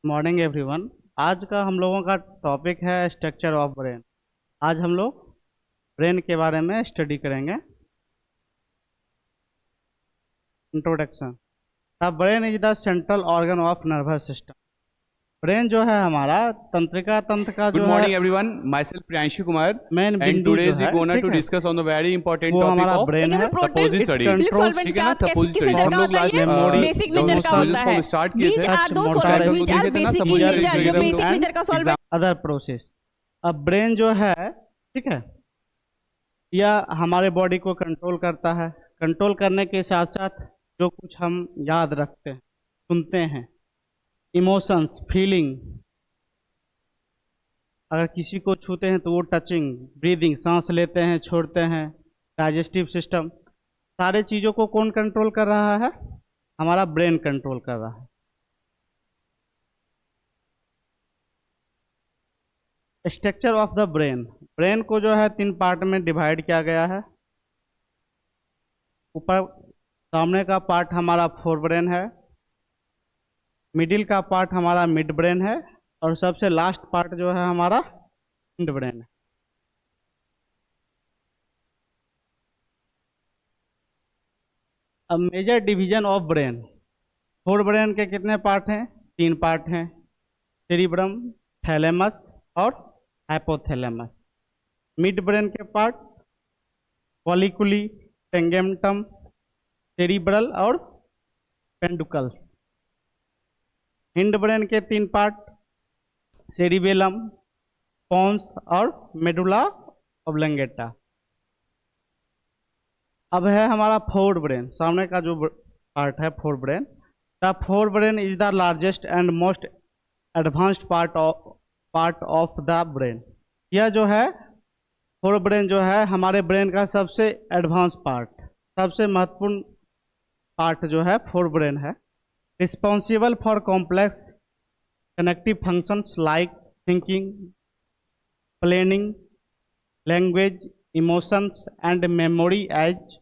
Morning everyone. आज का हम लोगों का टॉपिक है स्ट्रक्चर ऑफ ब्रेन। आज हम लोग ब्रेन के बारे में स्टडी करेंगे। Introduction. The brain is the central organ of nervous system. Brain जो है हमारा तंत्रिका तंत्र का Good जो morning, है everyone. Myself Priyanshu Kumar, main and बिंदु today जो we're है, gonna ठीक to है, discuss on the very important वो topic हमारा of ब्रेन है। suppository studies. कंट्रोल्स ठीक है ना, suppository किस हम लोग चीज़ लास्ट का memory, बेसिक नेचर का होता है। स्टार्ट किए थे These are those motor solvents which are थे ना, basic in suppository nature, जो diagram बेसिक and नेचर का solvent अदर प्रोसेस। अब ब्रेन जो है, ठीक है, यह हमारे बॉडी को कंट्रोल करता है। कंट्रोल करने के साथ साथ जो कुछ हम याद रखते हैं, सुनते हैं, इमोशंस, फीलिंग, अगर किसी को छूते हैं तो वो टचिंग, ब्रीदिंग, सांस लेते हैं छोड़ते हैं, डाइजेस्टिव सिस्टम, सारे चीज़ों को कौन कंट्रोल कर रहा है? हमारा ब्रेन कंट्रोल कर रहा है। Structure of the brain. Brain को जो है 3 पार्ट में डिवाइड किया गया है। ऊपर सामने का पार्ट हमारा फोर ब्रेन है, मिडिल का पार्ट हमारा मिड ब्रेन है, और सबसे लास्ट पार्ट जो है हमारा इंड ब्रेन है। अब major division of brain. Fore brain के कितने पार्ट हैं? 3 पार्ट हैं, सेरिब्रम, थैलेमस और हाइपोथैलेमस। मिड ब्रेन के पार्ट कॉलिकुली, टेंगेंटम, सेरिब्रल और पेंडुकल्स। हिंड ब्रेन के 3 पार्ट सेरिबेलम, पोन्स और मेडुला ऑब्लंगेटा। अब है हमारा फोर ब्रेन। सामने का जो पार्ट है fore brain, the fore brain is the largest and most advanced part of the brain. यह जो है फोर ब्रेन जो है हमारे ब्रेन का सबसे एडवांस पार्ट, सबसे महत्वपूर्ण पार्ट जो है फोर ब्रेन है। Responsible for complex connective functions like thinking, planning, language, emotions and memory, as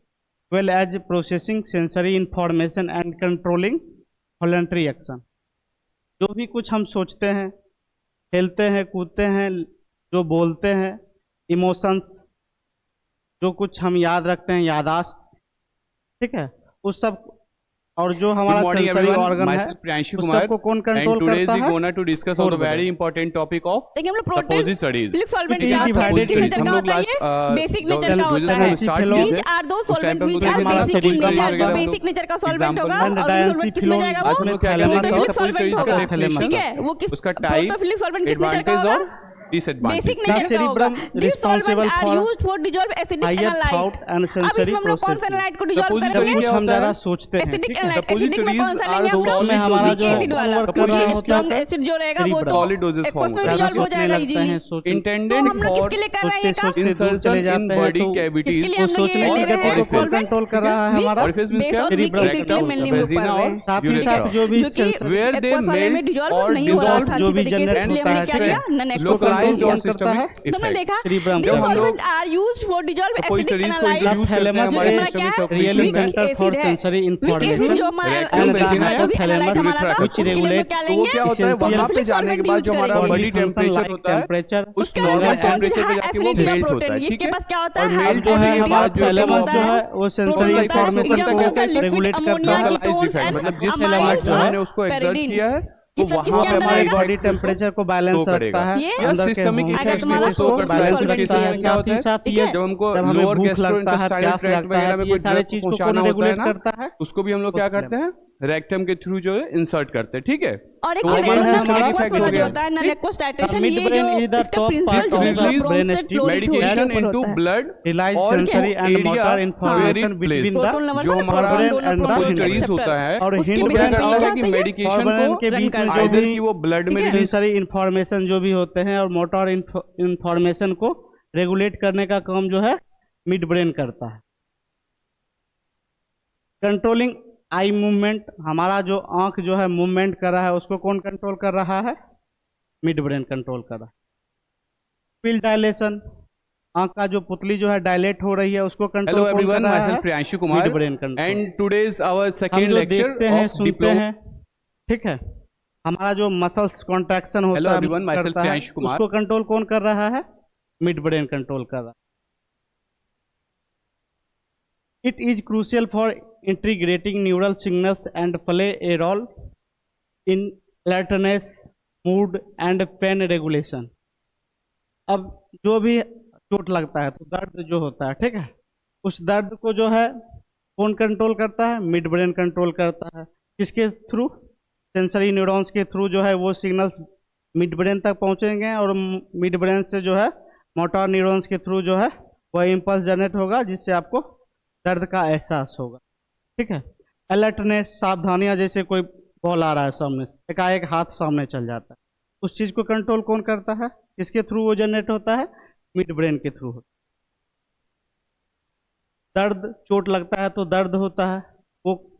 well as processing sensory information and controlling voluntary action। जो भी कुछ हम सोचते हैं, खेलते हैं, कूदते हैं, जो बोलते हैं, इमोशंस, जो कुछ हम याद रखते हैं, यादाश्त, ठीक है, उस सब, और जो हमारा सेंसरी ऑर्गन है, उस सबको कौन कंट्रोल करता है? Gonna to discuss on the very important topic of देखिए हम लोग suppository studies। बिलिक सॉल्वेंट It is का divided बेसिक नेचर into का हम लोग होता है, लास्ट बेसिक नेचर का होता है। These are those solvents which are basic in nature, जो बेसिक नेचर का सॉल्वेंट होगा, और वो सॉल्वेंट किसमें जाएगा? वो प्रोटोफिलिक सॉल्वेंट होगा, ठीक है? वो किस उसका टाइप, प्रोटोफिलिक सॉल्वेंट किस नेचर का होगा? डिसएडवांटेज। बेसिक नेचर का होगा। These solvents are used for dissolve acidic higher analyte। thought and अब sensory इसमें हम लोग कौन सा processing। एनालाइट को डिसॉल्व Suppository करेंगे? कुछ हम होता ज्यादा है? सोचते हैं, एसिडिक ठीक है, एनालाइट, एसिडिक में कौन सा Suppositories लेंगे हम are लोग? उसमें हमारा जो एसिड वाला, work क्योंकि होता स्ट्रॉन्ग है, एसिड जो रहेगा वो तो solid doses form एक्वस में होता है। ज्यादा डिसॉल्व हो सोचने जाएगा लगते हैं, इजीली। सोचने तो इंटेंडेड हम लोग फॉर किसके लिए कर रहे हैं ये काम? सोचते दूर चले इंसर्शन जाते इन हैं, बॉडी तो कैविटीज। इसके लिए हम लोग सोचने ये की ले रहे गति हैं को कौन solvent, कंट्रोल कर रहा है? हमारा ऑरिफिस मींस क्या? बेस और cerebrum, बेसिकली मेनली वो वेजिना कर रहे और हैं, साथ ही साथ जो भी जो कि सेंसर where they एक्वस वाले में melt डिसॉल्व or नहीं हो रहा dissolve था जो अच्छी भी तरीके से, generate इसलिए होता हमने है, क्या किया? नन एक्वस localized कौन और करता सिस्टमिक है? तुमने देखा? cerebrum These को। हम लोग solvents are used for dissolve acidic suppositories को analyte। use करते हैं हमारे Thalamus सिस्टम में is सब really कुछ है। center for acid है। sensory Which acid information जो हमारा Rectum, vagina, जो भी hypothalamus, analyte हमारा था, which उसके लिए हम regulate क्या तो वो लेंगे? क्या होता है, essential वहाँ पे जाने के बाद जो हमारा solvent body body function temperature like होता है, temperature, उस उसका नॉर्मल normal टेम्परेचर पे जाके वो affinity of मेल्ट होता है, protein। ठीक इसके है? पास क्या होता और है? मेल्ट जो है होने के हमारा बाद जो थैलेमस होता जो है, है वो सेंसरी होता है, इंफॉर्मेशन जब को कैसे रेगुलेट करता है। localized effect, मतलब जिस amines एलिमेंट को और हमने उसको एक्सर्ट pyridine। किया है, तो ये सब वहाँ किसके पे अंदर हमारी आएगा? बॉडी टेम्परेचर को बैलेंस शो रखता है, ये या अंदर के सिस्टमिक hormones अगर इफेक्ट्स भी तुम्हारा वो शो करता है। बैलेंस solvent रखता है। क्या साथ होता ही है, साथ ठीक ये है? जब हमको जब हमें लोअर भूख लगता है, गैस्ट्रोइंटेस्टाइनल प्यास ट्रैक्ट लगता वगैरह है, में ये कोई सारी ड्रग चीज को पहुंचाना कौन होता है रेगुलेट ना, करता है? उसको भी हम लोग क्या करते हैं, रेक्टम के थ्रू जो है इंसर्ट करते हैं, ठीक है? और एक तो चीज हमारा है, systemic हमारा effect हो वाला जो गया। होता है नन-एक्वस टाइट्रेशन, Mid ये brain जो is the इसका top प्रिंसिपल part जो of है the brain prostate stem, medication into blood realize और sensory and area motor where information it between plays। the Proton level जो पर हमारा brain proton and the proton hind receptor receptor होता है, और उसके हिंड वो क्या बेसिस पे करता क्या है कि होता है? मेडिकेशन ब्रेन के को बीच में जो आइदर भी कि वो ब्लड में रिलीज सेंसरी इंफॉर्मेशन जो भी होते हैं और मोटर इंफॉर्मेशन को रेगुलेट करने का काम जो है मिड ब्रेन करता है। कंट्रोलिंग आई मूवमेंट, हमारा जो आंख जो है मूवमेंट कर रहा है उसको कौन कंट्रोल कर रहा है? मिड ब्रेन कंट्रोल कर रहा है। पिल डायलेशन, आंख का जो पुतली जो है डायलेट हो रही है उसको कंट्रोल हेलो कौन कर एवरीवन, रहा माय है? Self Priyanshu Kumar mid brain control. And today is our हम सेकंड जो लेक्चर देखते हैं ऑफ सुनते डिप्लोमा। हैं, ठीक है, हमारा जो मसल्स कॉन्ट्रैक्शन Hello होता है everyone, myself करता है, प्रियांश कुमार। उसको कंट्रोल कौन कर रहा है? मिड ब्रेन कंट्रोल कर रहा है। It is crucial for integrating neural signals and play a role in alertness, mood and pain regulation. अब जो भी चोट लगता है तो दर्द जो होता है, ठीक है, उस दर्द को जो है कौन कंट्रोल करता है? मिड ब्रेन कंट्रोल करता है। किसके थ्रू? सेंसरी न्यूरॉन्स के थ्रू जो है वो सिग्नल्स मिड ब्रेन तक पहुंचेंगे और मिड ब्रेन से जो है मोटर न्यूरॉन्स के थ्रू जो है वह इम्पल्स जनरेट होगा जिससे आपको दर्द का एहसास होगा, ठीक है। अलर्टनेस, सावधानियां, जैसे कोई बॉल आ रहा है सामने से, एकाएक हाथ सामने चल जाता है, उस चीज को कंट्रोल कौन करता है? किसके थ्रू वो जनरेट होता है? मिड ब्रेन के थ्रू। दर्द, चोट लगता है तो दर्द होता है, वो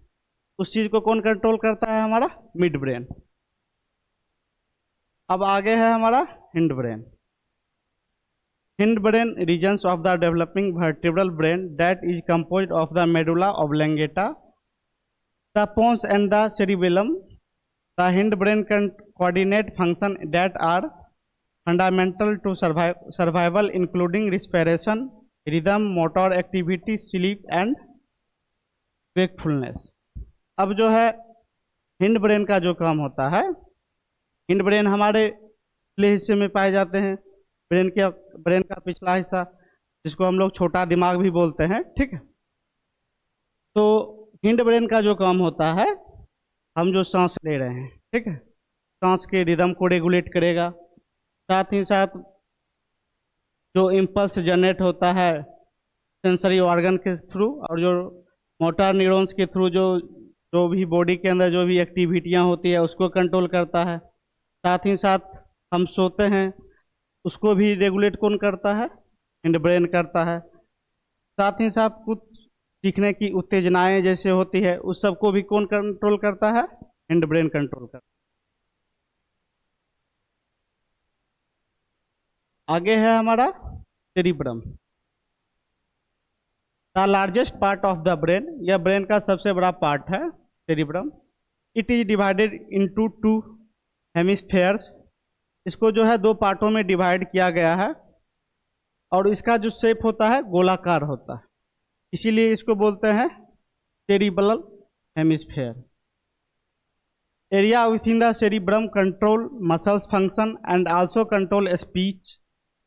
उस चीज को कौन कंट्रोल करता है? हमारा मिड ब्रेन। अब आगे है हमारा hind brain. Hindbrain regions of the developing vertebral brain that is composed of the medulla oblongata, the pons and the cerebellum. The hindbrain can coordinate functions that are fundamental to survival, including respiration, rhythm, motor activity, sleep and wakefulness. अब जो है hind brain का जो काम होता है, hind brain हमारे पिछले हिस्से में पाए जाते हैं। ब्रेन का पिछला हिस्सा जिसको हम लोग छोटा दिमाग भी बोलते हैं, ठीक है। तो हिंड ब्रेन का जो काम होता है, हम जो सांस ले रहे हैं, ठीक है, सांस के रिदम को रेगुलेट करेगा। साथ ही साथ जो इम्पल्स जनरेट होता है सेंसरी ऑर्गन के थ्रू और जो मोटर न्यूरॉन्स के थ्रू जो भी बॉडी के अंदर जो भी एक्टिविटियां होती है उसको कंट्रोल करता है। साथ ही साथ हम सोते हैं उसको भी रेगुलेट कौन करता है? हिंड ब्रेन करता है। साथ ही साथ कुछ सीखने की उत्तेजनाएं जैसे होती है उस सबको भी कौन कंट्रोल करता है? हिंड ब्रेन कंट्रोल करता है। आगे है हमारा cerebrum, the largest part of the brain. यह ब्रेन का सबसे बड़ा पार्ट है cerebrum. It is divided into 2 hemispheres. इसको जो है 2 पार्टों में डिवाइड किया गया है और इसका जो शेप होता है गोलाकार होता है, इसीलिए इसको बोलते हैं cerebral hemisphere. Area within the cerebrum control muscles function and also control speech,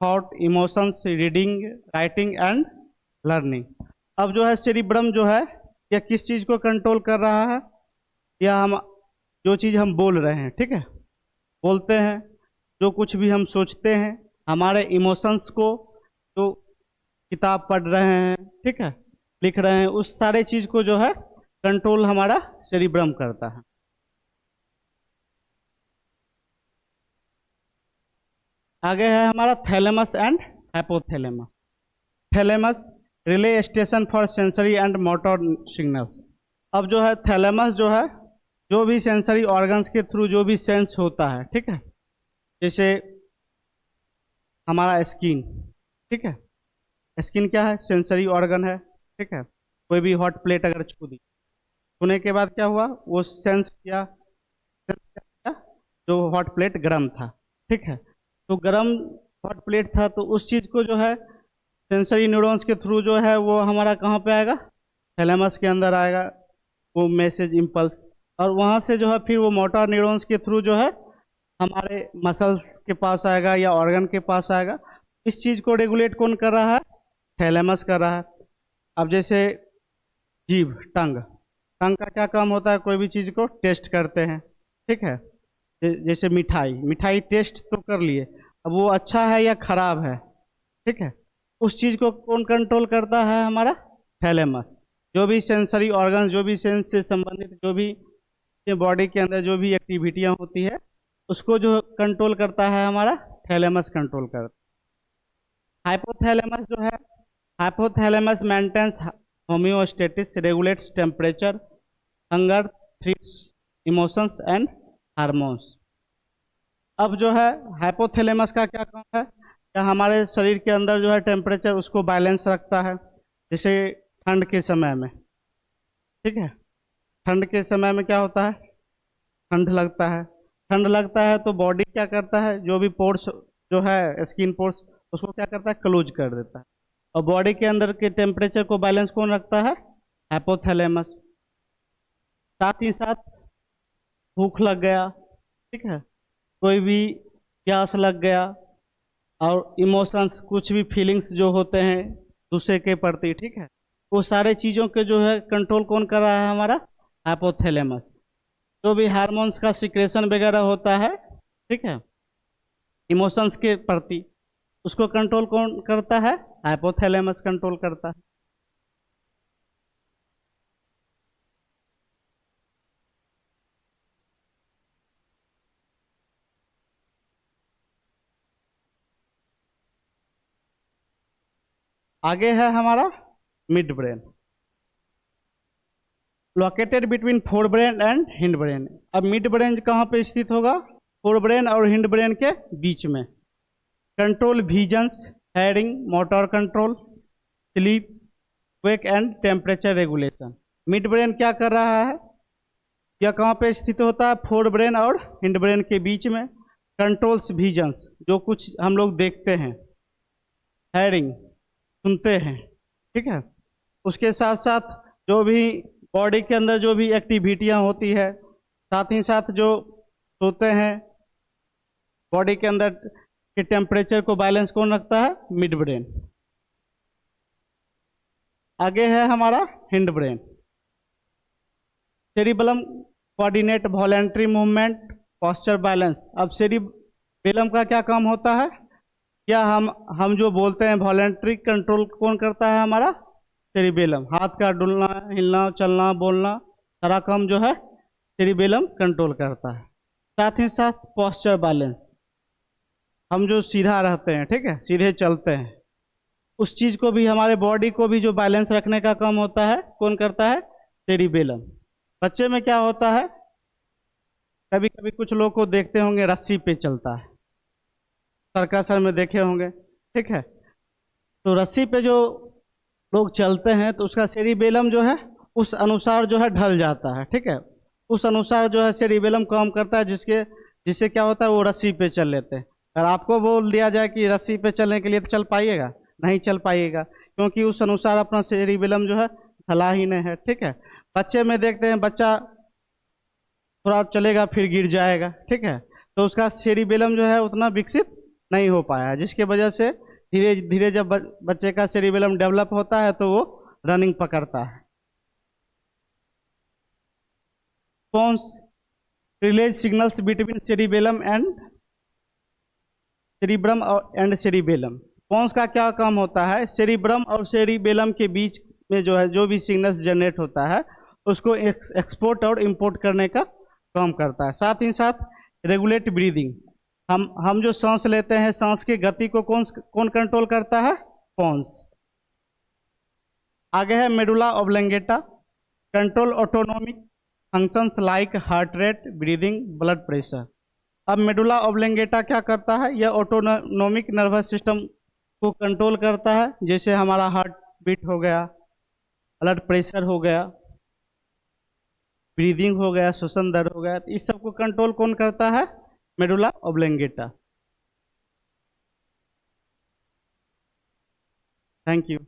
thought, emotions, reading, writing and learning. अब जो है सेरिब्रम जो है यह किस चीज़ को कंट्रोल कर रहा है? यह हम जो चीज़ हम बोल रहे हैं, ठीक है, बोलते हैं, जो कुछ भी हम सोचते हैं, हमारे इमोशंस को, जो किताब पढ़ रहे हैं, ठीक है, लिख रहे हैं, उस सारे चीज़ को जो है कंट्रोल हमारा सेरिब्रम करता है। आगे है हमारा thalamus and hypothalamus. Thalamus relay station for sensory and motor signals. अब जो है थैलेमस जो है जो भी सेंसरी ऑर्गन्स के थ्रू जो भी सेंस होता है, ठीक है, जैसे हमारा स्किन, ठीक है, स्किन क्या है? सेंसरी ऑर्गन है, ठीक है। कोई भी हॉट प्लेट अगर छू दी, छूने के बाद क्या हुआ? वो सेंस किया जो हॉट प्लेट गर्म था, ठीक है, तो गर्म हॉट प्लेट था तो उस चीज़ को जो है सेंसरी न्यूरॉन्स के थ्रू जो है वो हमारा कहाँ पे आएगा? थैलेमस के अंदर आएगा वो मैसेज इम्पल्स, और वहाँ से जो है फिर वो मोटर न्यूरॉन्स के थ्रू जो है हमारे मसल्स के पास आएगा या ऑर्गन के पास आएगा। इस चीज़ को रेगुलेट कौन कर रहा है? थैलेमस कर रहा है। अब जैसे जीभ, टंग का क्या काम होता है? कोई भी चीज़ को टेस्ट करते हैं, ठीक है, जैसे मिठाई टेस्ट तो कर लिए, अब वो अच्छा है या खराब है, ठीक है, उस चीज़ को कौन कंट्रोल करता है? हमारा थैलेमस। जो भी सेंसरी ऑर्गन, जो भी सेंस से संबंधित जो भी बॉडी के अंदर जो भी एक्टिविटियां होती है उसको जो कंट्रोल करता है हमारा थैलेमस कंट्रोल करता है। हाइपोथैलेमस जो है, hypothalamus maintains homeostasis, regulates temperature, hunger, thrills, emotions and hormones. अब जो है हाइपोथैलेमस का क्या काम है? या हमारे शरीर के अंदर जो है टेम्परेचर उसको बैलेंस रखता है। जैसे ठंड के समय में, ठीक है, ठंड के समय में क्या होता है? ठंड लगता है, ठंड लगता है तो बॉडी क्या करता है, जो भी पोर्स जो है स्किन पोर्स उसको क्या करता है, क्लोज कर देता है। और बॉडी के अंदर के टेम्परेचर को बैलेंस कौन रखता है, हाइपोथैलेमस। साथ ही साथ भूख लग गया, ठीक है, कोई भी प्यास लग गया, और इमोशंस कुछ भी फीलिंग्स जो होते हैं दूसरे के प्रति, ठीक है, वो सारे चीज़ों के जो है कंट्रोल कौन कर रहा है, हमारा हाइपोथैलेमस। जो भी हार्मोन्स का सिक्रेशन वगैरह होता है, ठीक है, इमोशंस के प्रति, उसको कंट्रोल कौन करता है, हाइपोथैलेमस कंट्रोल करता है। आगे है हमारा mid brain, located between fore brain and hind brain. अब मिड ब्रेन कहाँ पे स्थित होगा, फोर ब्रेन और हिंड ब्रेन के बीच में। Control visions, hearing, motor control, sleep, wake and temperature regulation. Mid brain क्या कर रहा है, यह कहाँ पे स्थित होता है, फोर ब्रेन और हिंड ब्रेन के बीच में। कंट्रोल्स विजन्स, जो कुछ हम लोग देखते हैं, हेयरिंग सुनते हैं, ठीक है, उसके साथ साथ जो भी बॉडी के अंदर जो भी एक्टिविटियां होती है, साथ ही साथ जो सोते हैं, बॉडी के अंदर के टेम्परेचर को बैलेंस कौन रखता है, मिड ब्रेन। आगे है हमारा hind brain, cerebellum coordinate voluntary movement, posture balance. अब सेरिबेलम का क्या काम होता है, क्या हम जो बोलते हैं वॉलेंट्री कंट्रोल कौन करता है, हमारा सेरिबेलम। हाथ का डुलना, हिलना, चलना, बोलना, सारा काम जो है सेरिबेलम कंट्रोल करता है। साथ ही साथ पोस्चर बैलेंस, हम जो सीधा रहते हैं, ठीक है, सीधे चलते हैं, उस चीज़ को भी, हमारे बॉडी को भी जो बैलेंस रखने का काम होता है, कौन करता है, सेरिबेलम। बच्चे में क्या होता है, कभी कभी कुछ लोग को देखते होंगे रस्सी पे चलता है, सर्कस में देखे होंगे, ठीक है, तो रस्सी पे जो लोग चलते हैं तो उसका सेरिबेलम जो है उस अनुसार जो है ढल जाता है, ठीक है, उस अनुसार जो है सेरिबेलम काम करता है, जिससे क्या होता है, वो रस्सी पे चल लेते हैं। अगर आपको बोल दिया जाए कि रस्सी पे चलने के लिए, तो चल पाइएगा, नहीं चल पाइएगा, क्योंकि उस अनुसार अपना सेरिबेलम जो है ढला ही नहीं है, ठीक है। बच्चे में देखते हैं, बच्चा थोड़ा चलेगा फिर गिर जाएगा, ठीक है, तो उसका सेरिबेलम जो है उतना विकसित नहीं हो पाया, जिसके वजह से धीरे धीरे जब बच्चे का सेरिबेलम डेवलप होता है तो वो रनिंग पकड़ता है। Pons relays signals between cerebellum and cerebrum and cerebellum. Pons का क्या काम होता है, सेरिब्रम और सेरिबेलम के बीच में जो है जो भी सिग्नल्स जनरेट होता है उसको एक्सपोर्ट और इंपोर्ट करने का काम करता है। साथ ही साथ रेगुलेट ब्रीदिंग, हम जो सांस लेते हैं, सांस की गति को कौन कंट्रोल करता है, पोन्स। आगे है medulla oblongata, control autonomic functions like heart rate, breathing, blood pressure. अब मेडुला ऑब्लंगेटा क्या करता है, यह ऑटोनोमिक नर्वस सिस्टम को कंट्रोल करता है, जैसे हमारा हार्ट बीट हो गया, ब्लड प्रेशर हो गया, ब्रीदिंग हो गया, श्वसन दर हो गया, तो इस सब को कंट्रोल कौन करता है, मेडुला ऑब्लंगेटा। Thank you.